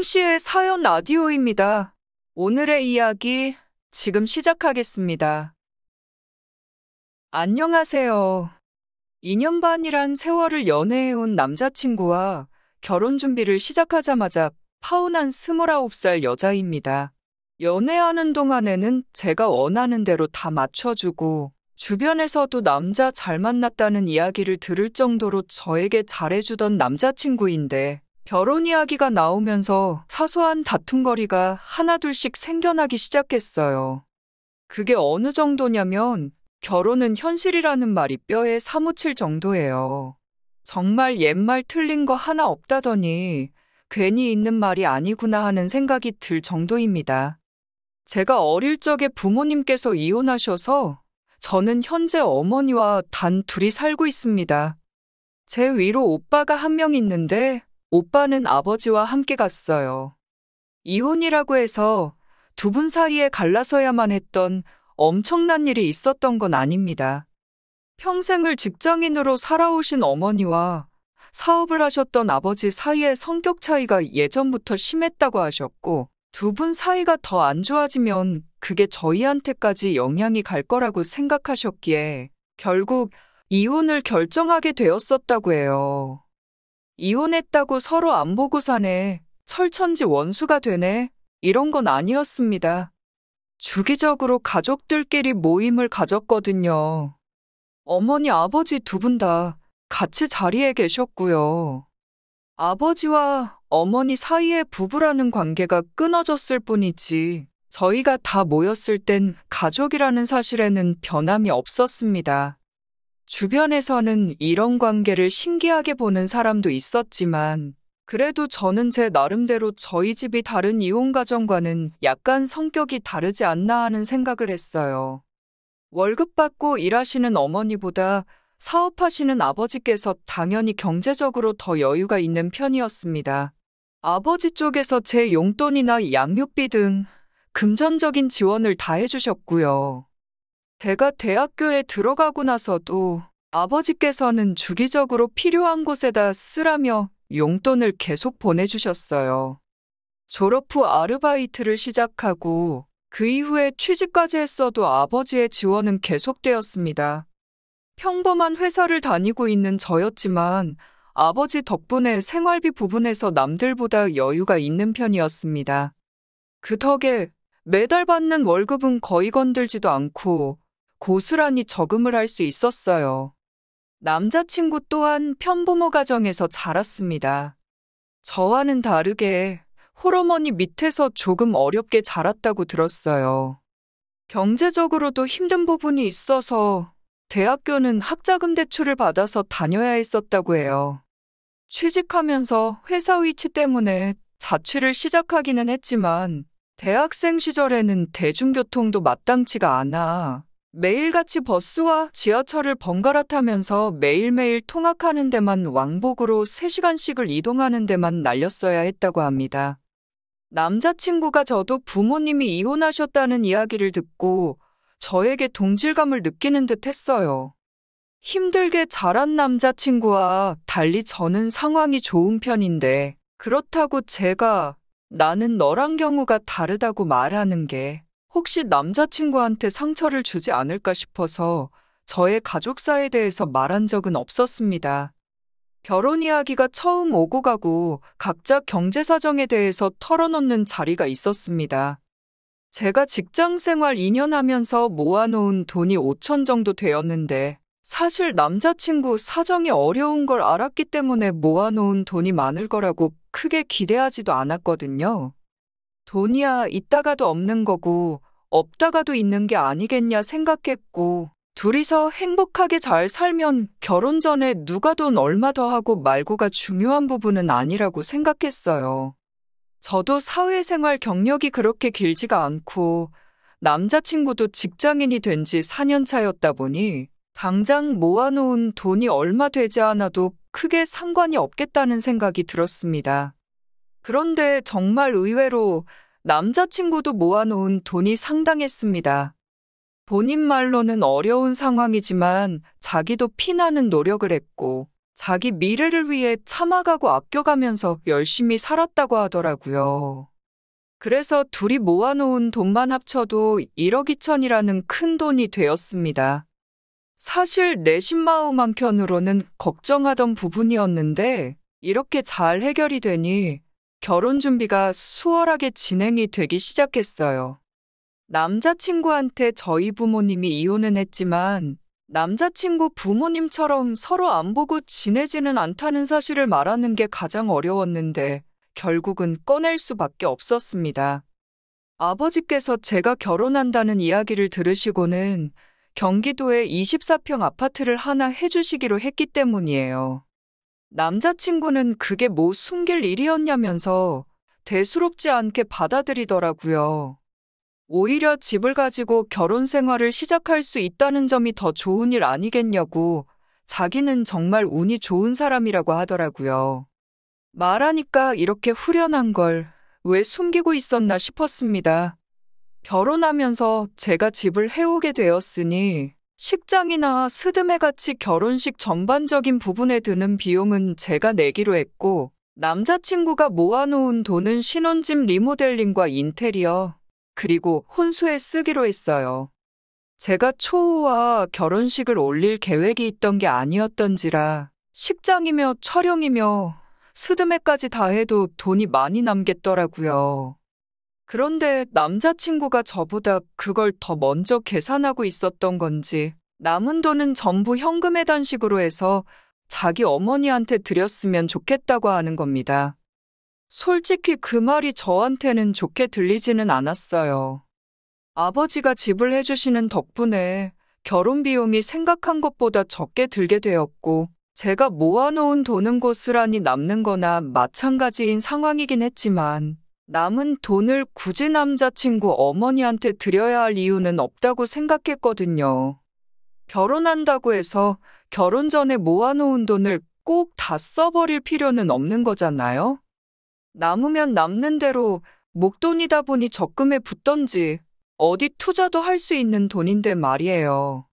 송씨의 사연 라디오입니다. 오늘의 이야기 지금 시작하겠습니다. 안녕하세요. 2년 반이란 세월을 연애해온 남자친구와 결혼 준비를 시작하자마자 파혼한 29살 여자입니다. 연애하는 동안에는 제가 원하는 대로 다 맞춰주고 주변에서도 남자 잘 만났다는 이야기를 들을 정도로 저에게 잘해주던 남자친구인데 결혼 이야기가 나오면서 사소한 다툼거리가 하나둘씩 생겨나기 시작했어요. 그게 어느 정도냐면 결혼은 현실이라는 말이 뼈에 사무칠 정도예요. 정말 옛말 틀린 거 하나 없다더니 괜히 있는 말이 아니구나 하는 생각이 들 정도입니다. 제가 어릴 적에 부모님께서 이혼하셔서 저는 현재 어머니와 단 둘이 살고 있습니다. 제 위로 오빠가 한 명 있는데 오빠는 아버지와 함께 갔어요. 이혼이라고 해서 두 분 사이에 갈라서야만 했던 엄청난 일이 있었던 건 아닙니다. 평생을 직장인으로 살아오신 어머니와 사업을 하셨던 아버지 사이의 성격 차이가 예전부터 심했다고 하셨고 두 분 사이가 더 안 좋아지면 그게 저희한테까지 영향이 갈 거라고 생각하셨기에 결국 이혼을 결정하게 되었었다고 해요. 이혼했다고 서로 안 보고 사네, 철천지 원수가 되네, 이런 건 아니었습니다. 주기적으로 가족들끼리 모임을 가졌거든요. 어머니, 아버지 두 분 다 같이 자리에 계셨고요. 아버지와 어머니 사이의 부부라는 관계가 끊어졌을 뿐이지 저희가 다 모였을 땐 가족이라는 사실에는 변함이 없었습니다. 주변에서는 이런 관계를 신기하게 보는 사람도 있었지만 그래도 저는 제 나름대로 저희 집이 다른 이혼 가정과는 약간 성격이 다르지 않나 하는 생각을 했어요. 월급 받고 일하시는 어머니보다 사업하시는 아버지께서 당연히 경제적으로 더 여유가 있는 편이었습니다. 아버지 쪽에서 제 용돈이나 양육비 등 금전적인 지원을 다 해주셨고요. 제가 대학교에 들어가고 나서도 아버지께서는 주기적으로 필요한 곳에다 쓰라며 용돈을 계속 보내주셨어요. 졸업 후 아르바이트를 시작하고 그 이후에 취직까지 했어도 아버지의 지원은 계속되었습니다. 평범한 회사를 다니고 있는 저였지만 아버지 덕분에 생활비 부분에서 남들보다 여유가 있는 편이었습니다. 그 덕에 매달 받는 월급은 거의 건들지도 않고 고스란히 저금을 할 수 있었어요. 남자친구 또한 편부모 가정에서 자랐습니다. 저와는 다르게 홀어머니 밑에서 조금 어렵게 자랐다고 들었어요. 경제적으로도 힘든 부분이 있어서 대학교는 학자금 대출을 받아서 다녀야 했었다고 해요. 취직하면서 회사 위치 때문에 자취를 시작하기는 했지만 대학생 시절에는 대중교통도 마땅치가 않아 매일같이 버스와 지하철을 번갈아 타면서 매일매일 통학하는 데만 왕복으로 3시간씩을 이동하는 데만 날렸어야 했다고 합니다. 남자친구가 저도 부모님이 이혼하셨다는 이야기를 듣고 저에게 동질감을 느끼는 듯 했어요. 힘들게 자란 남자친구와 달리 저는 상황이 좋은 편인데 그렇다고 제가 나는 너랑 경우가 다르다고 말하는 게 혹시 남자친구한테 상처를 주지 않을까 싶어서 저의 가족사에 대해서 말한 적은 없었습니다. 결혼 이야기가 처음 오고 가고 각자 경제 사정에 대해서 털어놓는 자리가 있었습니다. 제가 직장 생활 2년 하면서 모아놓은 돈이 5천 정도 되었는데 사실 남자친구 사정이 어려운 걸 알았기 때문에 모아놓은 돈이 많을 거라고 크게 기대하지도 않았거든요. 돈이야 있다가도 없는 거고 없다가도 있는 게 아니겠냐 생각했고 둘이서 행복하게 잘 살면 결혼 전에 누가 돈 얼마 더 하고 말고가 중요한 부분은 아니라고 생각했어요. 저도 사회생활 경력이 그렇게 길지가 않고 남자친구도 직장인이 된 지 4년 차였다 보니 당장 모아놓은 돈이 얼마 되지 않아도 크게 상관이 없겠다는 생각이 들었습니다. 그런데 정말 의외로 남자친구도 모아놓은 돈이 상당했습니다. 본인 말로는 어려운 상황이지만 자기도 피나는 노력을 했고 자기 미래를 위해 참아가고 아껴가면서 열심히 살았다고 하더라고요. 그래서 둘이 모아놓은 돈만 합쳐도 1억 2천이라는 큰 돈이 되었습니다. 사실 내심 마음 한켠으로는 걱정하던 부분이었는데 이렇게 잘 해결이 되니 결혼 준비가 수월하게 진행이 되기 시작했어요. 남자친구한테 저희 부모님이 이혼은 했지만 남자친구 부모님처럼 서로 안 보고 지내지는 않다는 사실을 말하는 게 가장 어려웠는데 결국은 꺼낼 수밖에 없었습니다. 아버지께서 제가 결혼한다는 이야기를 들으시고는 경기도에 24평 아파트를 하나 해주시기로 했기 때문이에요. 남자친구는 그게 뭐 숨길 일이었냐면서 대수롭지 않게 받아들이더라고요. 오히려 집을 가지고 결혼 생활을 시작할 수 있다는 점이 더 좋은 일 아니겠냐고 자기는 정말 운이 좋은 사람이라고 하더라고요. 말하니까 이렇게 후련한 걸 왜 숨기고 있었나 싶었습니다. 결혼하면서 제가 집을 해오게 되었으니 식장이나 스드메 같이 결혼식 전반적인 부분에 드는 비용은 제가 내기로 했고 남자친구가 모아놓은 돈은 신혼집 리모델링과 인테리어 그리고 혼수에 쓰기로 했어요. 제가 초호와 결혼식을 올릴 계획이 있던 게 아니었던지라 식장이며 촬영이며 스드메까지 다 해도 돈이 많이 남겠더라고요. 그런데 남자친구가 저보다 그걸 더 먼저 계산하고 있었던 건지 남은 돈은 전부 현금에 단식으로 해서 자기 어머니한테 드렸으면 좋겠다고 하는 겁니다. 솔직히 그 말이 저한테는 좋게 들리지는 않았어요. 아버지가 집을 해주시는 덕분에 결혼 비용이 생각한 것보다 적게 들게 되었고 제가 모아놓은 돈은 고스란히 남는 거나 마찬가지인 상황이긴 했지만 남은 돈을 굳이 남자친구 어머니한테 드려야 할 이유는 없다고 생각했거든요. 결혼한다고 해서 결혼 전에 모아놓은 돈을 꼭 다 써버릴 필요는 없는 거잖아요? 남으면 남는 대로 목돈이다 보니 적금에 붙던지 어디 투자도 할 수 있는 돈인데 말이에요.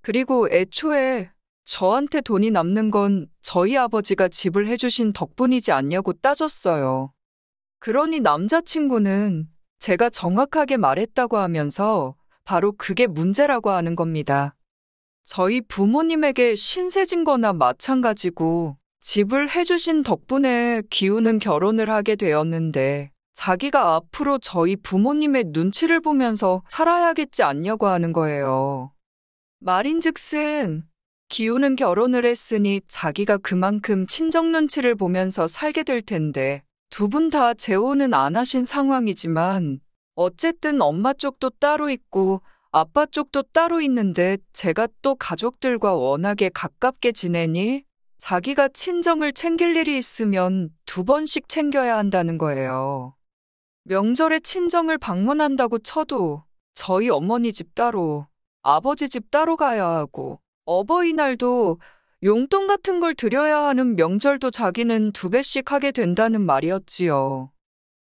그리고 애초에 저한테 돈이 남는 건 저희 아버지가 집을 해주신 덕분이지 않냐고 따졌어요. 그러니 남자친구는 제가 정확하게 말했다고 하면서 바로 그게 문제라고 하는 겁니다. 저희 부모님에게 신세진 거나 마찬가지고 집을 해주신 덕분에 기우는 결혼을 하게 되었는데 자기가 앞으로 저희 부모님의 눈치를 보면서 살아야겠지 않냐고 하는 거예요. 말인즉슨 기우는 결혼을 했으니 자기가 그만큼 친정 눈치를 보면서 살게 될 텐데 두 분 다 재혼은 안 하신 상황이지만 어쨌든 엄마 쪽도 따로 있고 아빠 쪽도 따로 있는데 제가 또 가족들과 워낙에 가깝게 지내니 자기가 친정을 챙길 일이 있으면 2번씩 챙겨야 한다는 거예요. 명절에 친정을 방문한다고 쳐도 저희 어머니 집 따로, 아버지 집 따로 가야 하고 어버이날도 용돈 같은 걸 드려야 하는 명절도 자기는 2배씩 하게 된다는 말이었지요.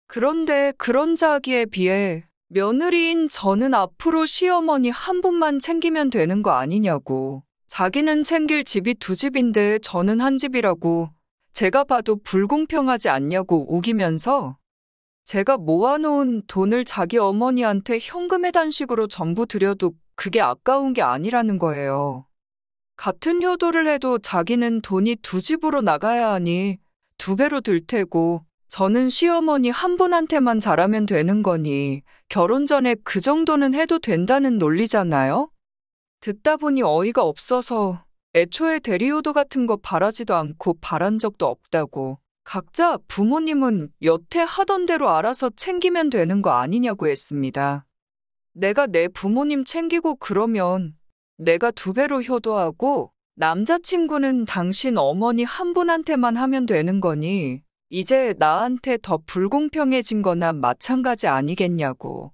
그런데 그런 자기에 비해 며느리인 저는 앞으로 시어머니 한 분만 챙기면 되는 거 아니냐고. 자기는 챙길 집이 2집인데 저는 한 집이라고 제가 봐도 불공평하지 않냐고 우기면서 제가 모아놓은 돈을 자기 어머니한테 현금의 단식으로 전부 드려도 그게 아까운 게 아니라는 거예요. 같은 효도를 해도 자기는 돈이 2집으로 나가야 하니 2배로 들 테고 저는 시어머니 한 분한테만 잘하면 되는 거니 결혼 전에 그 정도는 해도 된다는 논리잖아요? 듣다 보니 어이가 없어서 애초에 대리효도 같은 거 바라지도 않고 바란 적도 없다고 각자 부모님은 여태 하던 대로 알아서 챙기면 되는 거 아니냐고 했습니다. 내가 내 부모님 챙기고 그러면 내가 2배로 효도하고 남자친구는 당신 어머니 한 분한테만 하면 되는 거니 이제 나한테 더 불공평해진 거나 마찬가지 아니겠냐고.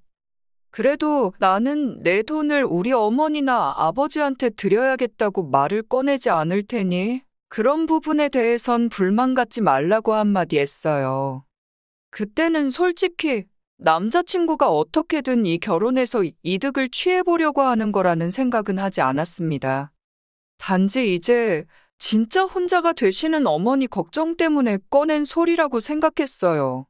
그래도 나는 내 돈을 우리 어머니나 아버지한테 드려야겠다고 말을 꺼내지 않을 테니 그런 부분에 대해선 불만 갖지 말라고 한마디 했어요. 그때는 솔직히 남자친구가 어떻게든 이 결혼에서 이득을 취해보려고 하는 거라는 생각은 하지 않았습니다. 단지 이제 진짜 혼자가 되시는 어머니 걱정 때문에 꺼낸 소리라고 생각했어요.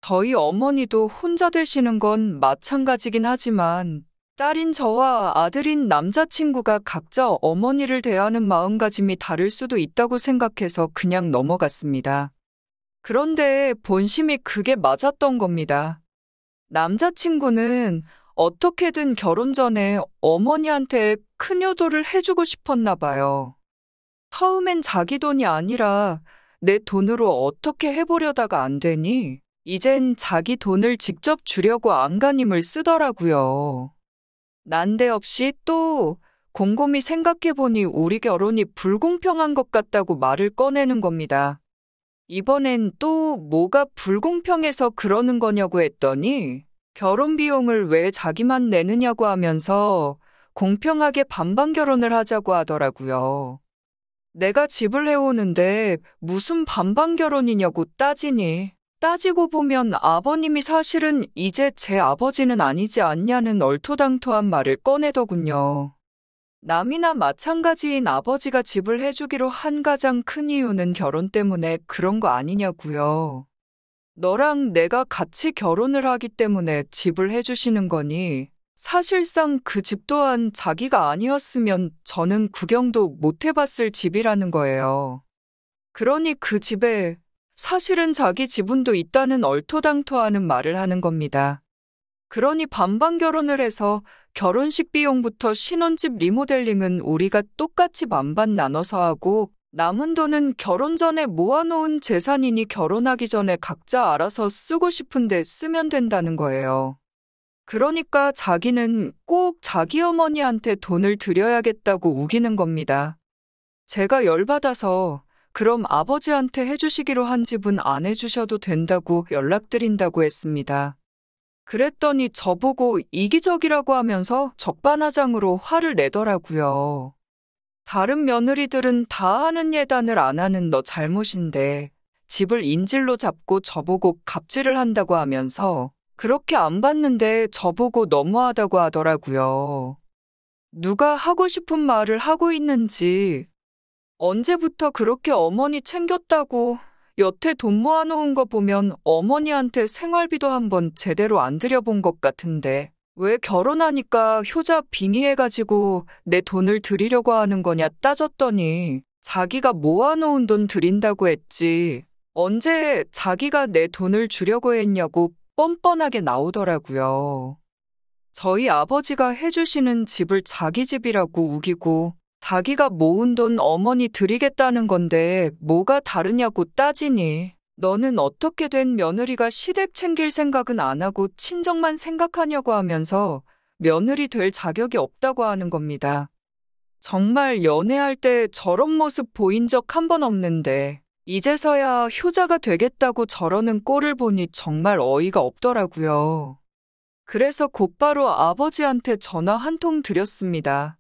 저희 어머니도 혼자 되시는 건 마찬가지긴 하지만 딸인 저와 아들인 남자친구가 각자 어머니를 대하는 마음가짐이 다를 수도 있다고 생각해서 그냥 넘어갔습니다. 그런데 본심이 그게 맞았던 겁니다. 남자친구는 어떻게든 결혼 전에 어머니한테 큰 효도를 해주고 싶었나 봐요. 처음엔 자기 돈이 아니라 내 돈으로 어떻게 해보려다가 안 되니 이젠 자기 돈을 직접 주려고 안간힘을 쓰더라고요. 난데없이 또 곰곰이 생각해보니 우리 결혼이 불공평한 것 같다고 말을 꺼내는 겁니다. 이번엔 또 뭐가 불공평해서 그러는 거냐고 했더니 결혼 비용을 왜 자기만 내느냐고 하면서 공평하게 반반 결혼을 하자고 하더라고요. 내가 집을 해오는데 무슨 반반 결혼이냐고 따지니 따지고 보면 아버님이 사실은 이제 제 아버지는 아니지 않냐는 얼토당토한 말을 꺼내더군요. 남이나 마찬가지인 아버지가 집을 해주기로 한 가장 큰 이유는 결혼 때문에 그런 거 아니냐고요. 너랑 내가 같이 결혼을 하기 때문에 집을 해주시는 거니 사실상 그 집 또한 자기가 아니었으면 저는 구경도 못 해봤을 집이라는 거예요. 그러니 그 집에 사실은 자기 지분도 있다는 얼토당토하는 말을 하는 겁니다. 그러니 반반 결혼을 해서 결혼식 비용부터 신혼집 리모델링은 우리가 똑같이 반반 나눠서 하고 남은 돈은 결혼 전에 모아놓은 재산이니 결혼하기 전에 각자 알아서 쓰고 싶은데 쓰면 된다는 거예요. 그러니까 자기는 꼭 자기 어머니한테 돈을 드려야겠다고 우기는 겁니다. 제가 열받아서 그럼 아버지한테 해주시기로 한 집은 안 해주셔도 된다고 연락드린다고 했습니다. 그랬더니 저보고 이기적이라고 하면서 적반하장으로 화를 내더라고요. 다른 며느리들은 다 하는 예단을 안 하는 너 잘못인데 집을 인질로 잡고 저보고 갑질을 한다고 하면서 그렇게 안 봤는데 저보고 너무하다고 하더라고요. 누가 하고 싶은 말을 하고 있는지 언제부터 그렇게 어머니 챙겼다고 여태 돈 모아놓은 거 보면 어머니한테 생활비도 한번 제대로 안 들여본 것 같은데 왜 결혼하니까 효자 빙의해가지고 내 돈을 드리려고 하는 거냐 따졌더니 자기가 모아놓은 돈 드린다고 했지 언제 자기가 내 돈을 주려고 했냐고 뻔뻔하게 나오더라고요. 저희 아버지가 해주시는 집을 자기 집이라고 우기고 자기가 모은 돈 어머니 드리겠다는 건데 뭐가 다르냐고 따지니 너는 어떻게 된 며느리가 시댁 챙길 생각은 안 하고 친정만 생각하냐고 하면서 며느리 될 자격이 없다고 하는 겁니다. 정말 연애할 때 저런 모습 보인 적 한 번 없는데 이제서야 효자가 되겠다고 저러는 꼴을 보니 정말 어이가 없더라고요. 그래서 곧바로 아버지한테 전화 한 통 드렸습니다.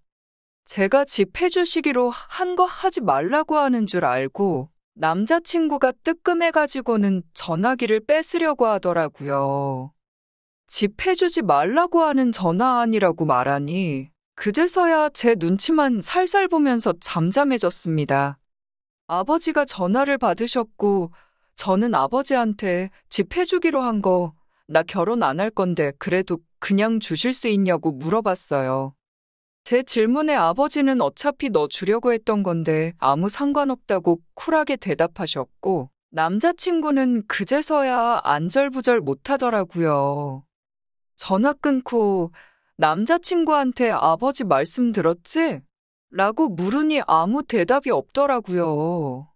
제가 집 해주시기로 한 거 하지 말라고 하는 줄 알고 남자친구가 뜨끔해가지고는 전화기를 뺏으려고 하더라고요. 집 해주지 말라고 하는 전화 아니라고 말하니 그제서야 제 눈치만 살살 보면서 잠잠해졌습니다. 아버지가 전화를 받으셨고 저는 아버지한테 집 해주기로 한 거 나 결혼 안 할 건데 그래도 그냥 주실 수 있냐고 물어봤어요. 제 질문에 아버지는 어차피 너 주려고 했던 건데 아무 상관없다고 쿨하게 대답하셨고 남자친구는 그제서야 안절부절 못하더라고요. 전화 끊고 남자친구한테 아버지 말씀 들었지? 라고 물으니 아무 대답이 없더라고요.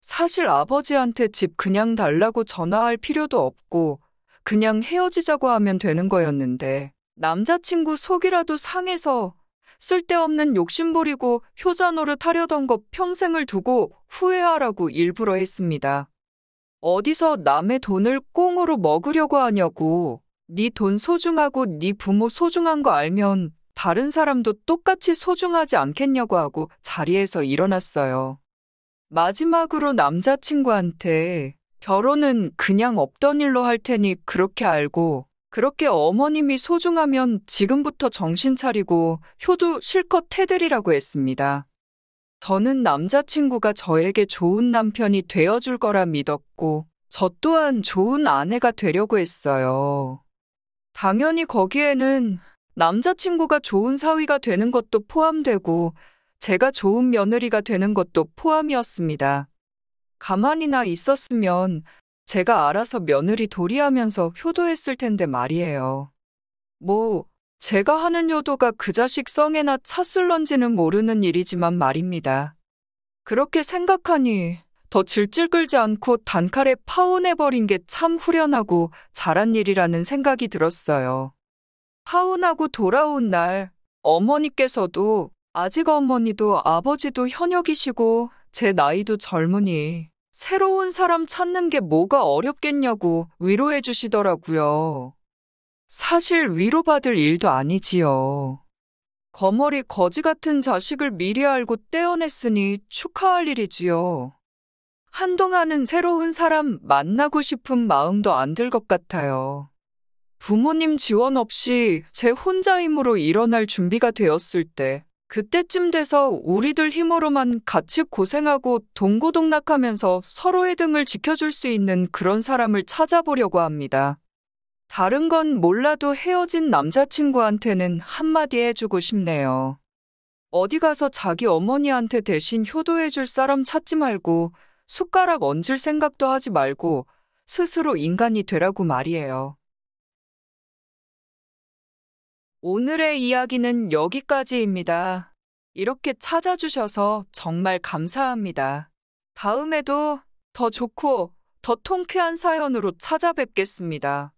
사실 아버지한테 집 그냥 달라고 전화할 필요도 없고 그냥 헤어지자고 하면 되는 거였는데 남자친구 속이라도 상해서 쓸데없는 욕심부리고 효자 노릇 하려던 거 평생을 두고 후회하라고 일부러 했습니다. 어디서 남의 돈을 꽁으로 먹으려고 하냐고. 네 돈 소중하고 네 부모 소중한 거 알면 다른 사람도 똑같이 소중하지 않겠냐고 하고 자리에서 일어났어요. 마지막으로 남자친구한테 결혼은 그냥 없던 일로 할 테니 그렇게 알고 그렇게 어머님이 소중하면 지금부터 정신 차리고 효도 실컷 해드리라고 했습니다. 저는 남자친구가 저에게 좋은 남편이 되어줄 거라 믿었고, 저 또한 좋은 아내가 되려고 했어요. 당연히 거기에는 남자친구가 좋은 사위가 되는 것도 포함되고, 제가 좋은 며느리가 되는 것도 포함이었습니다. 가만히나 있었으면 제가 알아서 며느리 도리하면서 효도했을 텐데 말이에요. 뭐, 제가 하는 효도가 그 자식 성에나 찼을런지는 모르는 일이지만 말입니다. 그렇게 생각하니 더 질질 끌지 않고 단칼에 파혼해버린 게 참 후련하고 잘한 일이라는 생각이 들었어요. 파혼하고 돌아온 날, 어머니께서도 아직 어머니도 아버지도 현역이시고 제 나이도 젊으니 새로운 사람 찾는 게 뭐가 어렵겠냐고 위로해 주시더라고요. 사실 위로받을 일도 아니지요. 거머리 거지 같은 자식을 미리 알고 떼어냈으니 축하할 일이지요. 한동안은 새로운 사람 만나고 싶은 마음도 안 들 것 같아요. 부모님 지원 없이 제 혼자 힘으로 일어날 준비가 되었을 때, 그때쯤 돼서 우리들 힘으로만 같이 고생하고 동고동락하면서 서로의 등을 지켜줄 수 있는 그런 사람을 찾아보려고 합니다. 다른 건 몰라도 헤어진 남자친구한테는 한마디 해주고 싶네요. 어디 가서 자기 어머니한테 대신 효도해줄 사람 찾지 말고 숟가락 얹을 생각도 하지 말고 스스로 인간이 되라고 말이에요. 오늘의 이야기는 여기까지입니다. 이렇게 찾아주셔서 정말 감사합니다. 다음에도 더 좋고 더 통쾌한 사연으로 찾아뵙겠습니다.